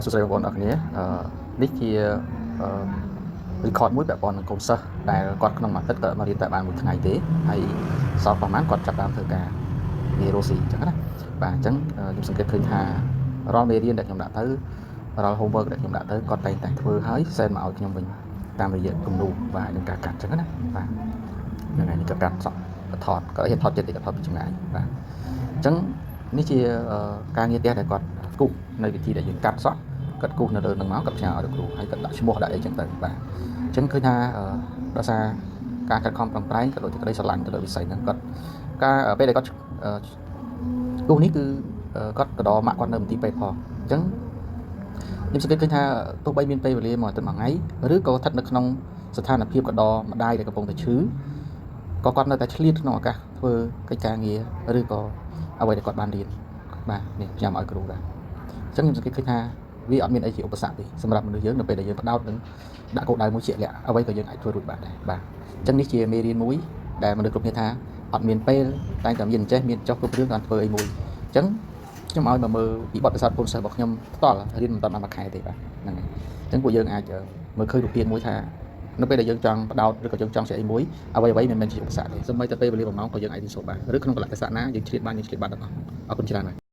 សួស្តីបងប្អូនអរគ្នានេះជា record មួយពាក់ព័ន្ធនឹងកូនសិស្សដែលគាត់ក្នុងមួយអាទិត្យក៏មករៀនតែបានមួយថ្ងៃទេហើយសល់ប្រហែលគាត់ចាប់តាមធ្វើការងាររស់ស៊ីអញ្ចឹងណាបាទអញ្ចឹងខ្ញុំសង្កេតឃើញថារាល់មេរៀនដែលខ្ញុំដាក់ទៅរាល់ homework ដែលខ្ញុំដាក់ទៅគាត់តែងតែធ្វើហើយ send មកឲ្យខ្ញុំវិញតាមរយៈគំនូរបាទនឹងការកាត់អញ្ចឹងណាបាទហ្នឹងហើយនេះក៏កាត់សក់ថតក៏ឲ្យថតចិត្តតិចក៏ថតពីចម្ងាយបាទអញ្ចឹងនេះជាការងារផ្ទះដែលគាត់គូសនៅវិធីដែលយើងកាត់សក់គាត់គូសនៅលើនឹងមកគាត់ផ្ញើឲ្យលោកគ្រូហើយគាត់ដាក់ឈ្មោះដាក់អីចឹងទៅបាទអញ្ចឹងឃើញថាដោយសារការខិតខំប្រឹងប្រែងក៏ដូចជាក្តីស្រឡាញ់ទៅលើវិស័យហ្នឹងគាត់ការពេលដែលគាត់គូសនេះគឺគាត់ក៏ដល់ម៉ាក់គាត់នៅមន្ទីរពេទ្យផងអញ្ចឹងខ្ញុំសង្កេតឃើញថាទោះបីមានពេលវេលាមួយអាទិត្យមួយថ្ងៃឬក៏ស្ថិតនៅក្នុងស្ថានភាពក៏ដល់ម្ដាយដែលកំពុងតែឈឺក៏គាត់នៅតែឆ្លៀតក្នុងឱកាសធ្វើកិច្ចការងារឬក៏អ្វីដែលគាត់បានរៀនបាទនេះផ្ញើមកឲ្យគ្រូដែរអញ្ចឹងខ្ញុំសង្កេតឃើញថាវាអត់មានអីជាឧបសគ្គទេសម្រាប់មនុស្សយើងនៅពេលដែលយើងផ្ដោតនឹងដាក់គោលដៅមួយជាក់លាក់អ្វីក៏យើងអាចធ្វើរួចបានដែរបាទអញ្ចឹងនេះជាមេរៀនមួយដែលមនុស្សគ្រប់គ្នាថាអត់មានពេលតែតែមានចេះមានចុះគ្រប់រឿងបានធ្វើអីមួយអញ្ចឹងខ្ញុំឲ្យមកមើលពីបទពិសោធន៍កូនសិស្សរបស់ខ្ញុំផ្ទាល់រៀនមិនតាន់បានមួយខែទេបាទហ្នឹងហើយអញ្ចឹងពួកយើងអាចមើលឃើញរូបភាពមួយថានៅពេលដែលយើងចង់បដោតឬក៏យើងចង់ចេះអីមួយអ្វីមិនមែនជាឧបសគ្គទេសូម្បីតែពេលវេលា1ម៉ោងក៏យើងអាចរៀនសូត្របានឬក្នុងកលៈទេសៈណាយើងឆ្លៀតបានទាំងអស់អរគុណច្រើន